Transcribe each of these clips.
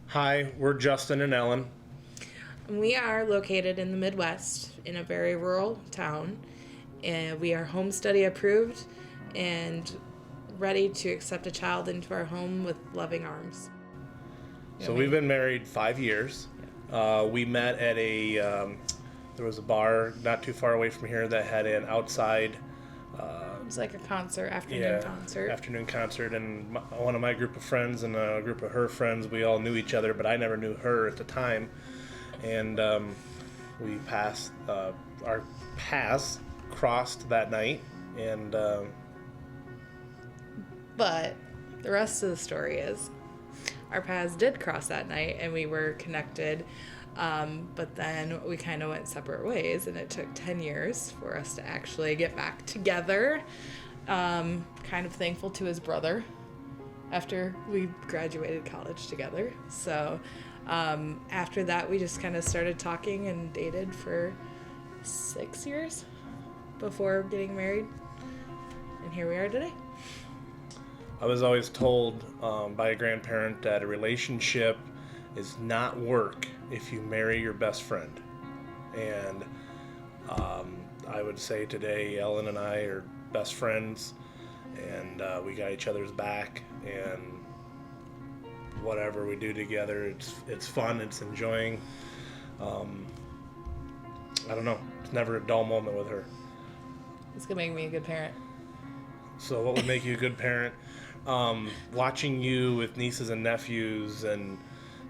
Hi, we're Justin and Ellen. We are located in the Midwest in a very rural town, and we are home study approved and ready to accept a child into our home with loving arms. So we've been married 5 years. We met at there was a bar not too far away from here that had an outside It was like a afternoon concert, and one of my group of friends and a group of her friends, we all knew each other, but I never knew her at the time. And we passed, our paths crossed that night, and But the rest of the story is our paths did cross that night and we were connected, but then we kind of went separate ways, and it took 10 years for us to actually get back together. Kind of thankful to his brother after we graduated college together. So after that, we just kind of started talking and dated for 6 years before getting married, and here we are today. I was always told by a grandparent that a relationship is not work if you marry your best friend. And I would say today, Ellen and I are best friends, and we got each other's back, and whatever we do together, it's fun, it's enjoying. I don't know, it's never a dull moment with her. It's gonna make me a good parent. So what would make you a good parent? Watching you with nieces and nephews and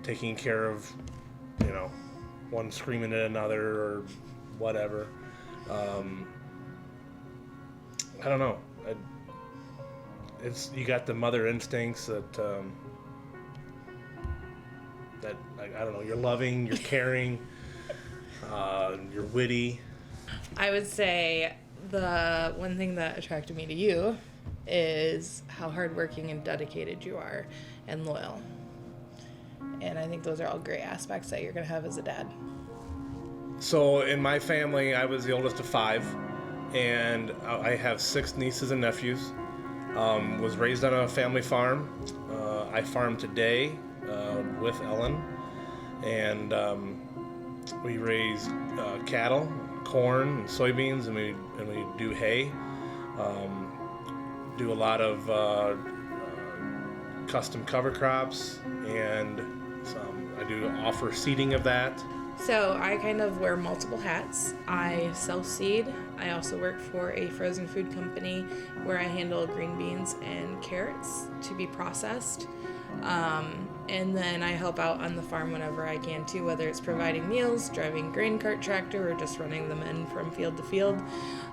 taking care of, one screaming at another or whatever. I don't know. You got the mother instincts that I don't know. You're loving, you're caring, you're witty. I would say the one thing that attracted me to you is how hardworking and dedicated you are and loyal. And I think those are all great aspects that you're going to have as a dad. So in my family, I was the oldest of 5, and I have 6 nieces and nephews. Was raised on a family farm. I farm today with Ellen, and we raise cattle, corn, and soybeans, and we do hay. Do a lot of custom cover crops, and I do offer seeding of that. So I kind of wear multiple hats. I sell seed. I also work for a frozen food company where I handle green beans and carrots to be processed. And then I help out on the farm whenever I can too, whether it's providing meals, driving grain cart tractor, or just running the men from field to field.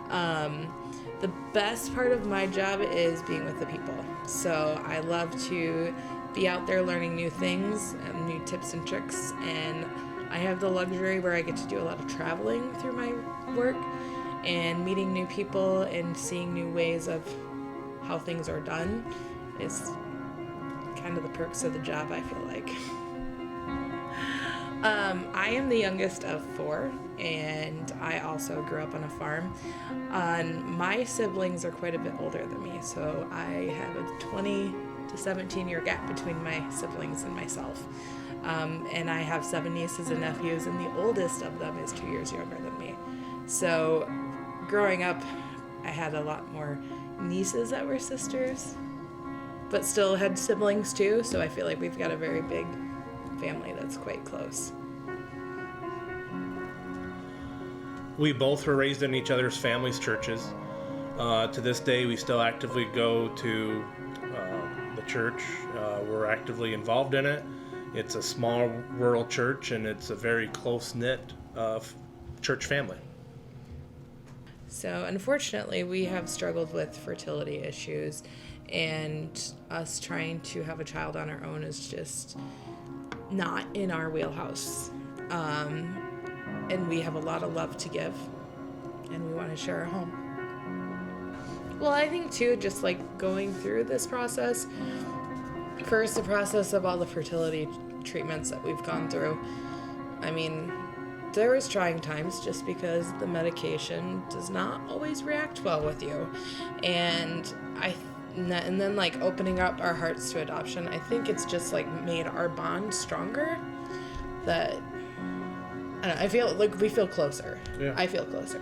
The best part of my job is being with the people. So I love to be out there learning new things and new tips and tricks, and I have the luxury where I get to do a lot of traveling through my work and meeting new people and seeing new ways of how things are done is kind of the perks of the job, I feel like. I am the youngest of 4, and I also grew up on a farm. My siblings are quite a bit older than me, so I have a 20 to 17 year gap between my siblings and myself. And I have 7 nieces and nephews, and the oldest of them is 2 years younger than me. So growing up, I had a lot more nieces that were sisters, but still had siblings too, so I feel like we've got a very big family that's quite close. We both were raised in each other's families' churches. To this day, we still actively go to the church. We're actively involved in it. It's a small rural church, and it's a very close-knit church family. So unfortunately, we have struggled with fertility issues, and us trying to have a child on our own is just not in our wheelhouse. And we have a lot of love to give, and we want to share our home. Well, I think too, just like going through this process, first the process of all the fertility treatments that we've gone through. I mean, there was trying times just because the medication does not always react well with you. And And then like opening up our hearts to adoption, I think it's just like made our bond stronger. That I don't know, I feel like we feel closer. Yeah. I feel closer.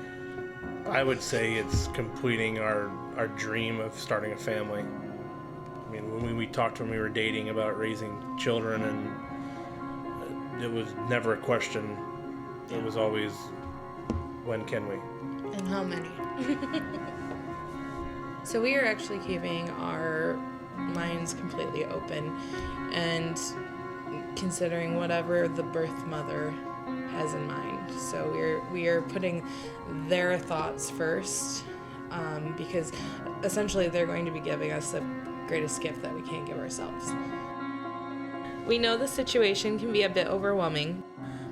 I would say it's completing our dream of starting a family. I mean, when we talked when we were dating about raising children, and it was never a question. It was always, when can we? And how many? So we are actually keeping our minds completely open and considering whatever the birth mother has in mind. So we are putting their thoughts first, because essentially they're going to be giving us the greatest gift that we can give ourselves. We know the situation can be a bit overwhelming,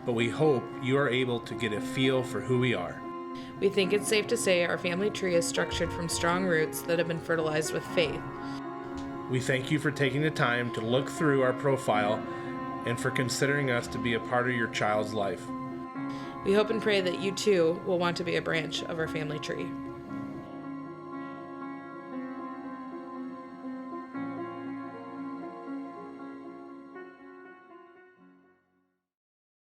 but we hope you are able to get a feel for who we are. We think it's safe to say our family tree is structured from strong roots that have been fertilized with faith. We thank you for taking the time to look through our profile and for considering us to be a part of your child's life. We hope and pray that you too will want to be a branch of our family tree.